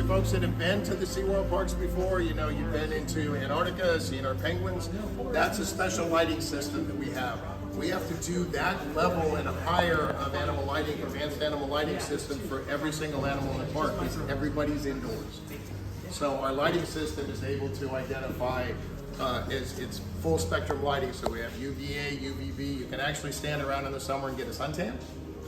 you folks that have been to the SeaWorld parks before, you know you've been into Antarctica, seeing our penguins. That's a special lighting system that we have. We have to do that level and higher of animal lighting, advanced animal lighting system for every single animal in the park because everybody's indoors. So our lighting system is able to identify it's full spectrum lighting. So we have UVA, UVB. You can actually stand around in the summer and get a suntan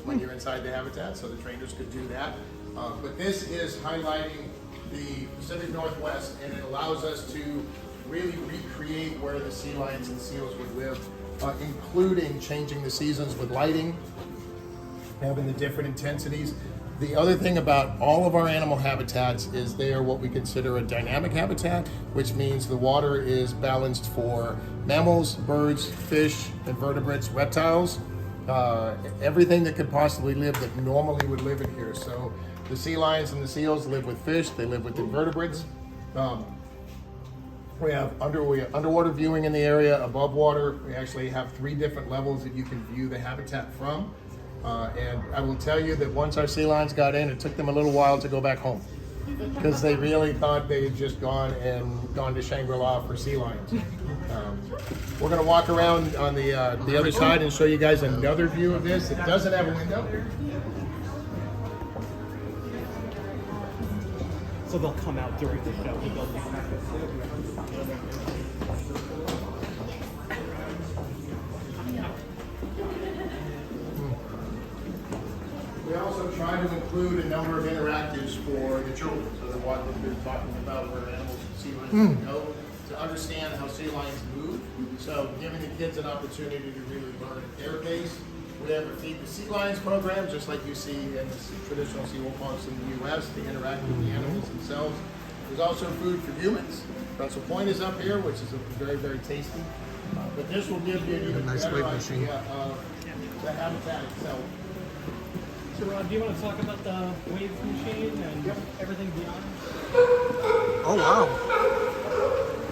when you're inside the habitat, so the trainers could do that. But this is highlighting the Pacific Northwest, and it allows us to really recreate where the sea lions and seals would live, including changing the seasons with lighting, having the different intensities. The other thing about all of our animal habitats is they are what we consider a dynamic habitat, which means the water is balanced for mammals, birds, fish, invertebrates, reptiles, everything that could possibly live that normally would live in here. So the sea lions and the seals live with fish, they live with invertebrates. We have underwater viewing in the area, above water. We actually have 3 different levels that you can view the habitat from. And I will tell you that once our sea lions got in, it took them a little while to go back home because they really thought they had just gone to Shangri-La for sea lions. We're going to walk around on the other side and show you guys another view of this. It doesn't have a window. So they'll come out during the show. We also try to include a number of interactives for the children, so they're talking about where animals and sea lions can go to understand how sea lions move. So giving the kids an opportunity to really learn at their pace. We have a Feed the Sea Lions program, just like you see in the traditional SeaWorld parks in the U.S. They interact with the animals themselves. There's also food for humans. Pretzel Point is up here, which is very, very tasty. But this will give you an even better idea of the habitat itself. So Rob, do you want to talk about the wave machine and everything beyond? Oh wow.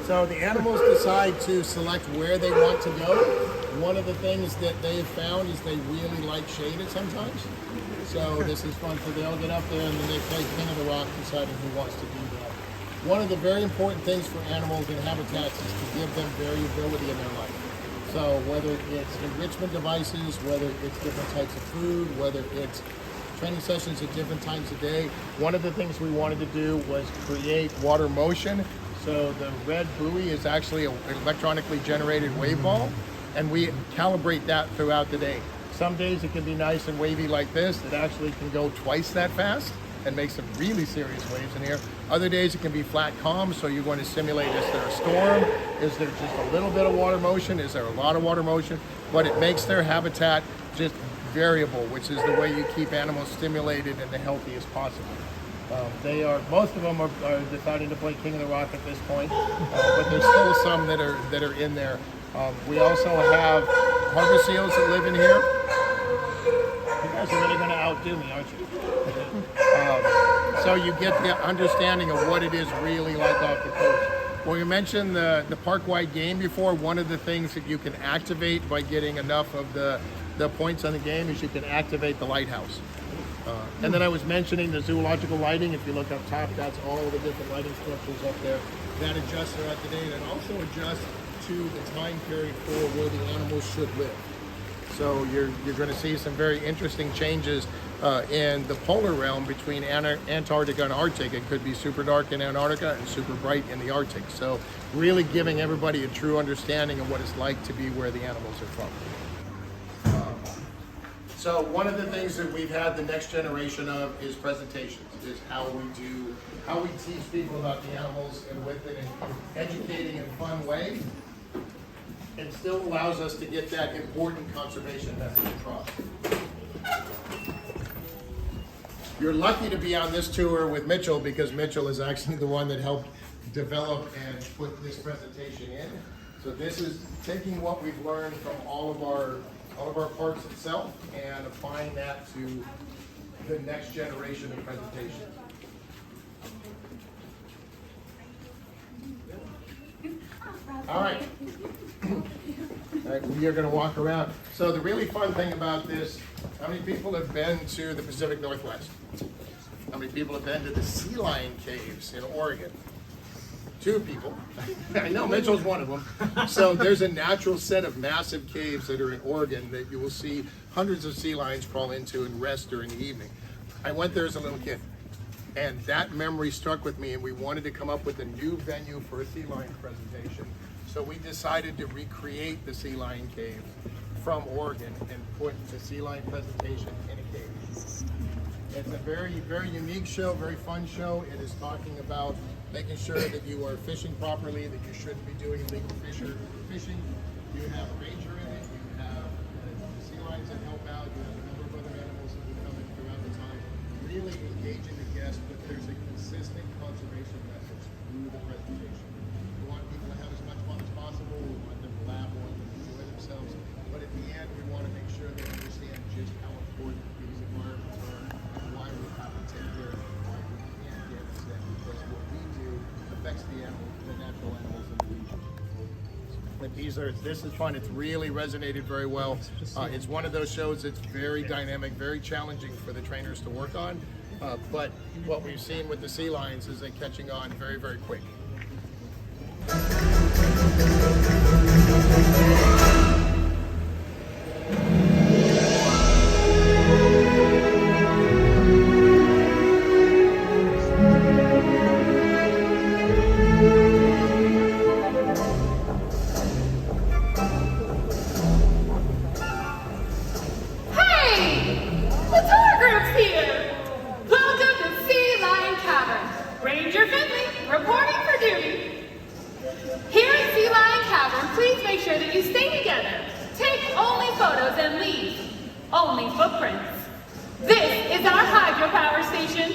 So the animals decide to select where they want to go. One of the things that they have found is they really like shade at sometimes. So this is fun for they'll get up there and then they play King of the Rock, deciding who wants to do that. One of the very important things for animals in habitats is to give them variability in their life. So whether it's enrichment devices, whether it's different types of food, whether it's training sessions at different times of day, one of the things we wanted to do was create water motion. So the red buoy is actually an electronically generated wave ball, and we calibrate that throughout the day. Some days it can be nice and wavy like this. It actually can go twice that fast and make some really serious waves in here. Other days it can be flat calm, so you're going to simulate, is there a storm? Is there just a little bit of water motion? Is there a lot of water motion? But it makes their habitat just variable, which is the way you keep animals stimulated and the healthiest possible. Most of them are deciding to play King of the Rock at this point, but there's still some that are in there. We also have harbor seals that live in here. You guys are really going to outdo me, aren't you? So you get the understanding of what it is really like off the coast. Well, you mentioned the park-wide game before. One of the things that you can activate by getting enough of the points on the game is you can activate the lighthouse. And then I was mentioning the zoological lighting. If you look up top, that's all the different lighting structures up there. That adjusts throughout the day, and it also adjusts to the time period for where the animals should live. So you're going to see some very interesting changes in the polar realm between Antarctica and Arctic. It could be super dark in Antarctica and super bright in the Arctic. So really giving everybody a true understanding of what it's like to be where the animals are from. So one of the things that we've had the next generation of is presentations, is how we teach people about the animals and with an educating and fun way. It still allows us to get that important conservation message across. You're lucky to be on this tour with Mitchell because Mitchell is actually the one that helped develop and put this presentation in. So this is taking what we've learned from all of our parks itself and applying that to the next generation of presentations. All right. All right, we are going to walk around. So the really fun thing about this, how many people have been to the Pacific Northwest? How many people have been to the sea lion caves in Oregon? 2 people. I know Mitchell's one of them. So there's a natural set of massive caves that are in Oregon that you will see hundreds of sea lions crawl into and rest during the evening. I went there as a little kid, and that memory struck with me, and we wanted to come up with a new venue for a sea lion presentation. So we decided to recreate the sea lion cave from Oregon and put the sea lion presentation in a cave. It's a very, very unique show, very fun show. It is talking about making sure that you are fishing properly, that you shouldn't be doing illegal fishing. You have a ranger in it, you have the sea lions that help out, you have a number of other animals that will come in throughout the time, really engaging the guests, but there's a consistent conservation message through the presentation. We want people to have as much fun as possible, we want them to laugh, we want them to enjoy themselves, but at the end we want to make sure they understand just how important these environments are and why we have to take care of them, why we can't damage them, because what we do affects the natural animals in the region. But this is fun. It's really resonated very well. It's one of those shows that's very dynamic, very challenging for the trainers to work on. But what we've seen with the sea lions is they're catching on very, very quick. Only footprints. This is our hydropower station.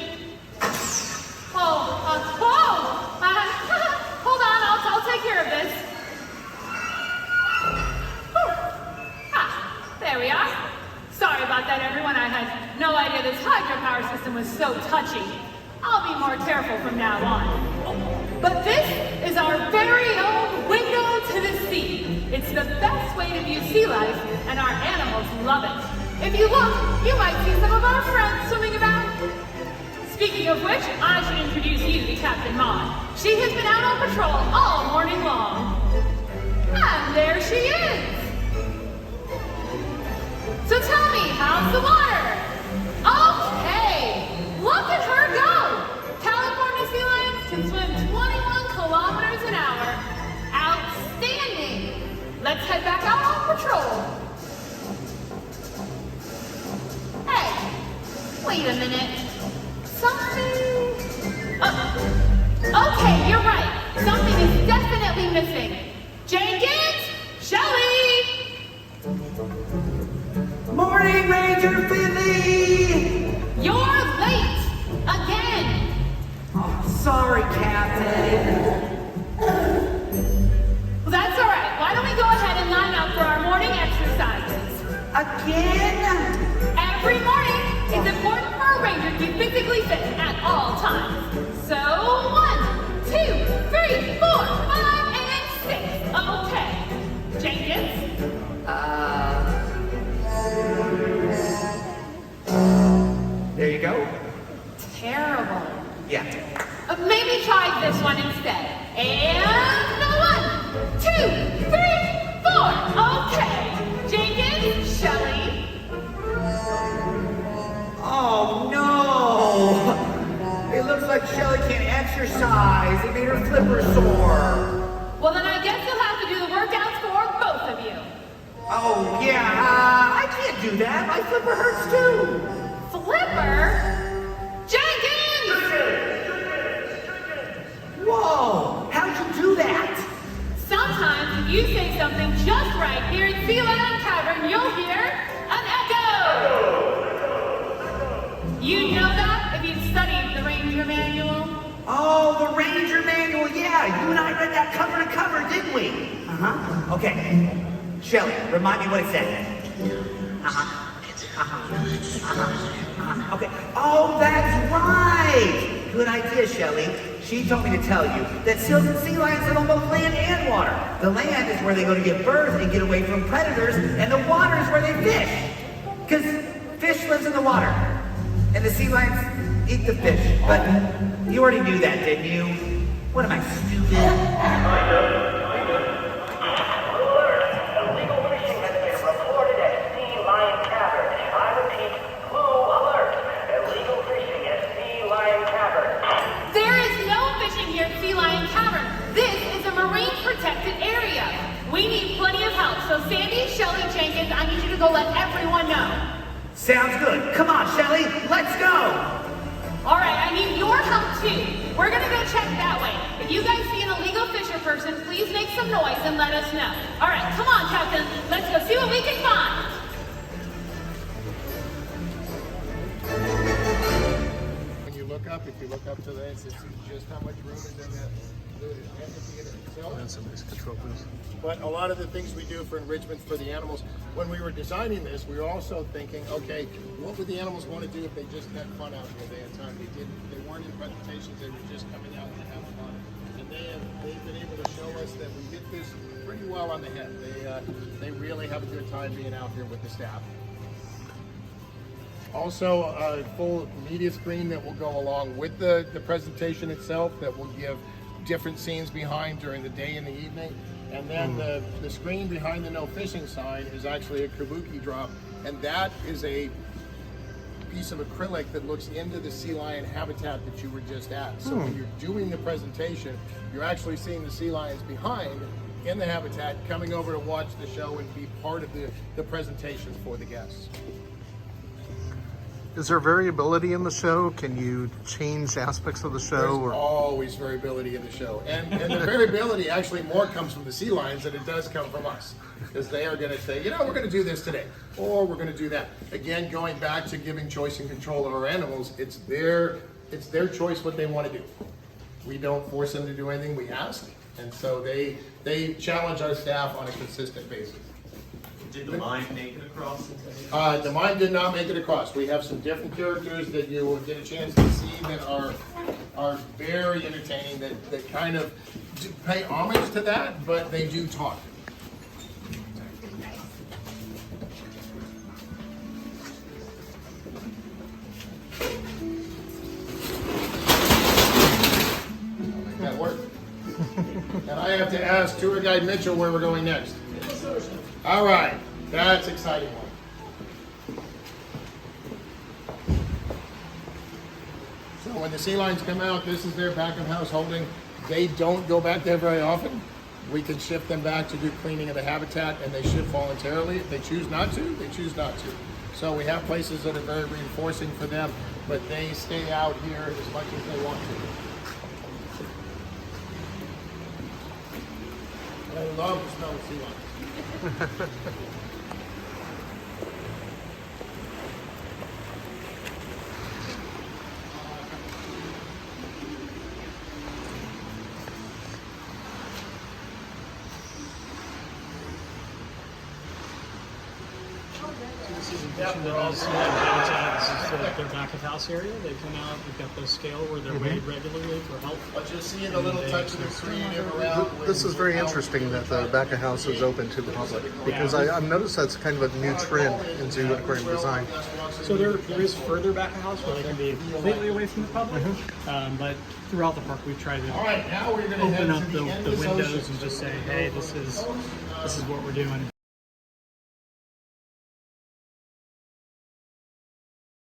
Hold on, I'll take care of this. There we are. Sorry about that, everyone. I had no idea this hydropower system was so touchy. I'll be more careful from now on. But this is our very own window to the sea. It's the best way to view sea life, and our animals love it. If you look, you might see some of our friends swimming about. Speaking of which, I should introduce you to Captain Maud. She has been out on patrol all morning long. And there she is. So tell me, how's the water? Okay, look at her go. California sea lions can swim 21 kilometers an hour. Outstanding. Let's head back out on patrol. Wait a minute. Something... okay, you're right. Something is definitely missing. Jenkins! Shelley! Morning, Ranger Finley! You're late! Again! Oh, sorry, Captain. Well, that's all right. Why don't we go ahead and line up for our morning exercises? Again? Every morning! It's important for a ranger to be physically fit at all times. So, 1, 2, 3, 4, 5, and 6. Okay. Jenkins? There you go. Terrible. Yeah. Maybe try this one instead. And 1, 2, 3, 4. Okay. Jenkins, Shelley. Oh, no! It looks like Shelley can't exercise. It made her flipper sore. Well, then I guess you'll have to do the workouts for both of you. Oh, yeah. I can't do that. My flipper hurts, too. Flipper? Jenkins! Whoa! How'd you do that? Sometimes if you say something just right here in Sea Lion Cavern, you'll hear an echo. You know that if you've studied the Ranger Manual? Oh, the Ranger Manual, yeah. You and I read that cover to cover, didn't we? Uh-huh. Okay. Shelley, remind me what it said. Okay. Oh, that's right. Good idea, Shelley. She told me to tell you that seals and sea lions live on both land and water. The land is where they go to give birth and get away from predators, and the water is where they fish. Because fish lives in the water. And the sea lions eat the fish. But you already knew that, didn't you? What am I, stupid? Illegal fishing has been reported at Sea Lion Tavern. I repeat, blue alert. Illegal fishing at Sea Lion Tavern. There is no fishing here at Sea Lion Tavern. This is a marine protected area. We need plenty of help. So Sandy, Shelly, Jenkins, I need you to go let everyone know. Sounds good. Come on, Shelly, let's go. All right, I need your help too. We're gonna go check that way. If you guys see an illegal fisher person, please make some noise and let us know. All right, come on, Captain. Let's go see what we can find. When you look up, if you look up to this, it sees just how much room is in that amphitheater itself. And some nice control booths. But a lot of the things we do for enrichment for the animals, when we were designing this, we were also thinking, okay, what would the animals want to do if they just had fun out here? They had time. They weren't in presentations. They were just coming out to have fun. And they've been able to show us that we hit this pretty well on the head. They really have a good time being out here with the staff. Also, a full media screen that will go along with the presentation itself that will give different scenes behind during the day and the evening. And then the screen behind the no fishing sign is actually a kabuki drop, and that is a piece of acrylic that looks into the sea lion habitat that you were just at. So when you're doing the presentation, you're actually seeing the sea lions behind in the habitat coming over to watch the show and be part of the presentations for the guests. Is there variability in the show? Can you change aspects of the show? There's always variability in the show. And the variability actually more comes from the sea lions than it does come from us. Because they are going to say, you know, we're going to do this today, or we're going to do that. Again, going back to giving choice and control of our animals, it's their choice what they want to do. We don't force them to do anything, we ask. And so they challenge our staff on a consistent basis. Did the mime make it across? The mime did not make it across. We have some different characters that you will get a chance to see that are very entertaining, that kind of pay homage to that, but they do talk. Make that work. And I have to ask tour guide Mitchell where we're going next. All right, that's exciting one. So when the sea lions come out, this is their back of house holding. They don't go back there very often. We can shift them back to do cleaning of the habitat, and they shift voluntarily. If they choose not to, they choose not to. So we have places that are very reinforcing for them, but they stay out here as much as they want to. I love the smell of sea lions. This is in addition to those habitat. This is their back of house area. They come out. We've got the scale where they're weighed regularly for health. But you'll see the little touch of the creative around. This is very interesting that the back of house is open to the public, because I've noticed that's kind of a new trend in zoo aquarium design. So there is further back of house where they can be completely away from the public, but throughout the park we've tried All to right, now we're going to open head up to the end of the this windows ocean. and just say, hey, this is what we're doing.